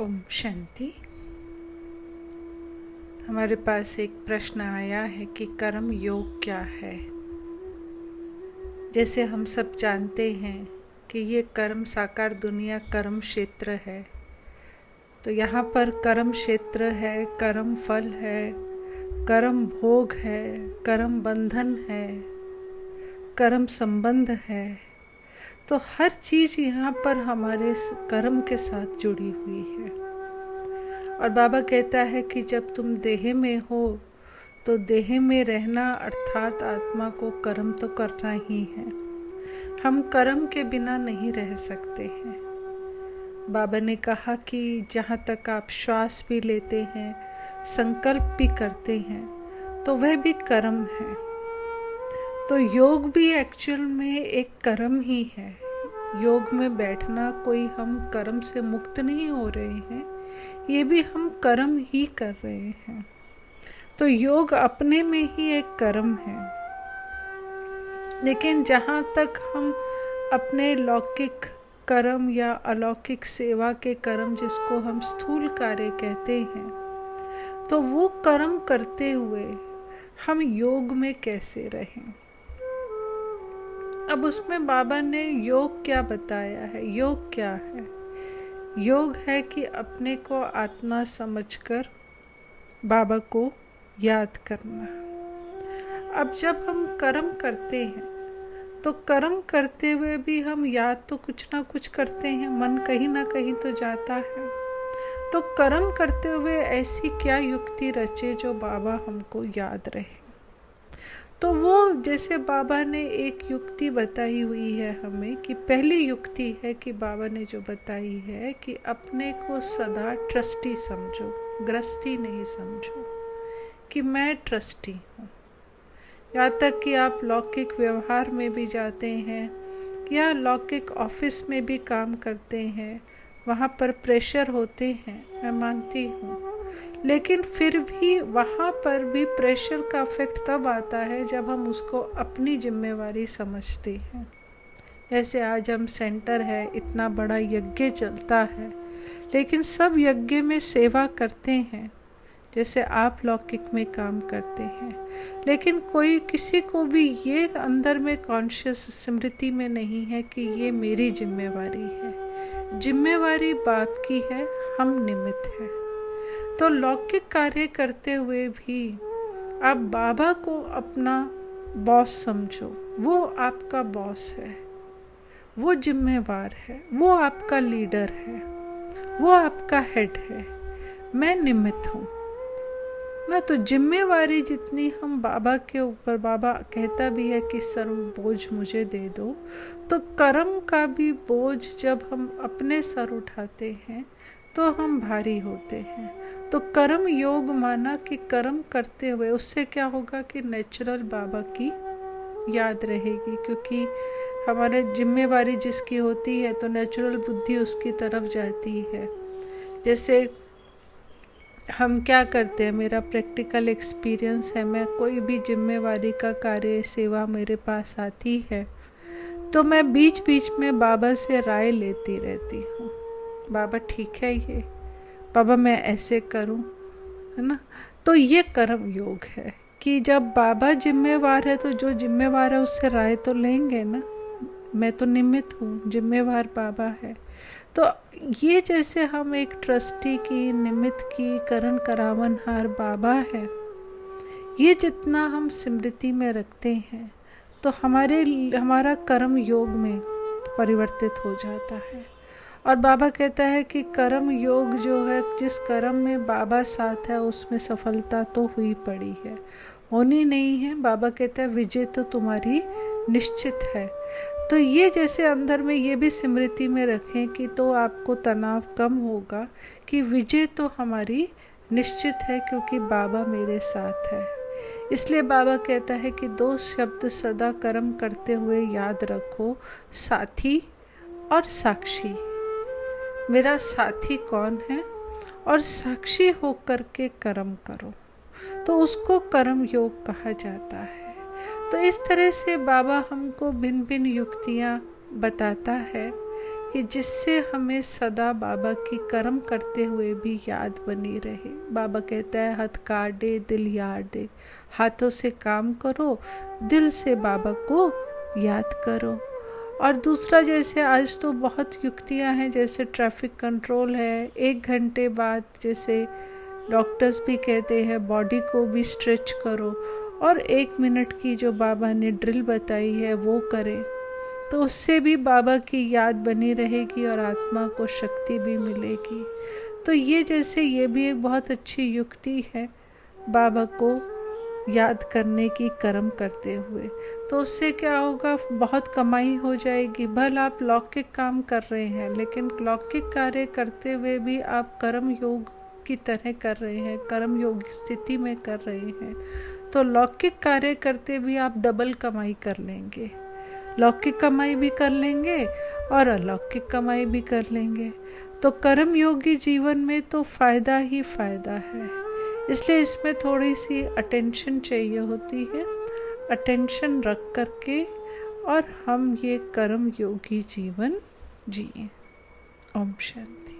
ओम शांति। हमारे पास एक प्रश्न आया है कि कर्म योग क्या है। जैसे हम सब जानते हैं कि ये कर्म साकार दुनिया कर्म क्षेत्र है, तो यहाँ पर कर्म क्षेत्र है, कर्म फल है, कर्म भोग है, कर्म बंधन है, कर्म संबंध है। तो हर चीज़ यहाँ पर हमारे कर्म के साथ जुड़ी हुई है। और बाबा कहता है कि जब तुम देह में हो तो देह में रहना अर्थात आत्मा को कर्म तो करना ही है। हम कर्म के बिना नहीं रह सकते हैं। बाबा ने कहा कि जहाँ तक आप श्वास भी लेते हैं, संकल्प भी करते हैं, तो वह भी कर्म है। तो योग भी एक्चुअल में एक कर्म ही है। योग में बैठना कोई हम कर्म से मुक्त नहीं हो रहे हैं, ये भी हम कर्म ही कर रहे हैं। तो योग अपने में ही एक कर्म है। लेकिन जहाँ तक हम अपने लौकिक कर्म या अलौकिक सेवा के कर्म, जिसको हम स्थूल कार्य कहते हैं, तो वो कर्म करते हुए हम योग में कैसे रहें। अब उसमें बाबा ने योग क्या बताया है। योग क्या है? योग है कि अपने को आत्मा समझकर बाबा को याद करना। अब जब हम कर्म करते हैं तो कर्म करते हुए भी हम याद तो कुछ ना कुछ करते हैं, मन कहीं ना कहीं तो जाता है। तो कर्म करते हुए ऐसी क्या युक्ति रचे जो बाबा हमको याद रहे। तो वो जैसे बाबा ने एक युक्ति बताई हुई है हमें, कि पहली युक्ति है कि बाबा ने जो बताई है कि अपने को सदा ट्रस्टी समझो, गृहस्थी नहीं समझो कि मैं ट्रस्टी हूँ। यहाँ तक कि आप लौकिक व्यवहार में भी जाते हैं या लौकिक ऑफिस में भी काम करते हैं, वहाँ पर प्रेशर होते हैं, मैं मानती हूँ। लेकिन फिर भी वहाँ पर भी प्रेशर का इफेक्ट तब आता है जब हम उसको अपनी जिम्मेवारी समझते हैं। जैसे आज हम सेंटर है, इतना बड़ा यज्ञ चलता है, लेकिन सब यज्ञ में सेवा करते हैं, जैसे आप लौकिक में काम करते हैं। लेकिन कोई किसी को भी ये अंदर में कॉन्शियस स्मृति में नहीं है कि ये मेरी जिम्मेवारी है। जिम्मेवारी बाप की है, हम निमित्त हैं। तो लौकिक कार्य करते हुए भी आप बाबा को अपना बॉस समझो। वो आपका बॉस है, वो जिम्मेवार है, वो आपका लीडर है, वो आपका हेड है। मैं निमित्त हूँ ना। तो जिम्मेवारी जितनी हम बाबा के ऊपर, बाबा कहता भी है कि सर्व बोझ मुझे दे दो, तो कर्म का भी बोझ जब हम अपने सर उठाते हैं तो हम भारी होते हैं। तो कर्म योग माना कि कर्म करते हुए उससे क्या होगा कि नेचुरल बाबा की याद रहेगी, क्योंकि हमारे जिम्मेवारी जिसकी होती है तो नेचुरल बुद्धि उसकी तरफ जाती है। जैसे हम क्या करते हैं, मेरा प्रैक्टिकल एक्सपीरियंस है, मैं कोई भी जिम्मेवारी का कार्य सेवा मेरे पास आती है तो मैं बीच बीच में बाबा से राय लेती रहती हूँ। बाबा ठीक है ये, बाबा मैं ऐसे करूं, है ना। तो ये कर्म योग है कि जब बाबा जिम्मेवार है तो जो जिम्मेवार है उससे राय तो लेंगे ना। मैं तो निमित्त हूँ, जिम्मेवार बाबा है। तो ये जैसे हम एक ट्रस्टी की, निमित्त की, करण करावनहार बाबा है, ये जितना हम स्मृति में रखते हैं तो हमारा कर्म योग में परिवर्तित हो जाता है। और बाबा कहता है कि कर्म योग जो है, जिस कर्म में बाबा साथ है उसमें सफलता तो हुई पड़ी है, होनी नहीं है। बाबा कहता है विजय तो तुम्हारी निश्चित है। तो ये जैसे अंदर में ये भी स्मृति में रखें कि तो आपको तनाव कम होगा कि विजय तो हमारी निश्चित है, क्योंकि बाबा मेरे साथ है। इसलिए बाबा कहता है कि 2 शब्द सदा कर्म करते हुए याद रखो, साथी और साक्षी। मेरा साथी कौन है और साक्षी होकर के कर्म करो, तो उसको कर्म योग कहा जाता है। तो इस तरह से बाबा हमको भिन्न भिन्न युक्तियाँ बताता है कि जिससे हमें सदा बाबा की कर्म करते हुए भी याद बनी रहे। बाबा कहता है हथ काटे दिल यादे, हाथों से काम करो, दिल से बाबा को याद करो। और दूसरा, जैसे आज तो बहुत युक्तियां हैं, जैसे ट्रैफिक कंट्रोल है, 1 घंटे बाद जैसे डॉक्टर्स भी कहते हैं बॉडी को भी स्ट्रेच करो, और 1 मिनट की जो बाबा ने ड्रिल बताई है वो करें, तो उससे भी बाबा की याद बनी रहेगी और आत्मा को शक्ति भी मिलेगी। तो ये भी एक बहुत अच्छी युक्ति है बाबा को याद करने की, कर्म करते हुए। तो उससे क्या होगा, बहुत कमाई हो जाएगी। भले आप लौकिक काम कर रहे हैं, लेकिन लौकिक कार्य करते हुए भी आप कर्म योग की तरह कर रहे हैं, कर्म योग स्थिति में कर रहे हैं। तो लौकिक कार्य करते भी आप डबल कमाई कर लेंगे, लौकिक कमाई भी कर लेंगे और अलौकिक कमाई भी कर लेंगे। तो कर्म योगी जीवन में तो फ़ायदा ही फ़ायदा है। इसलिए इसमें थोड़ी सी अटेंशन चाहिए होती है, अटेंशन रख करके और हम ये कर्म योगी जीवन जिए। ओम शांति।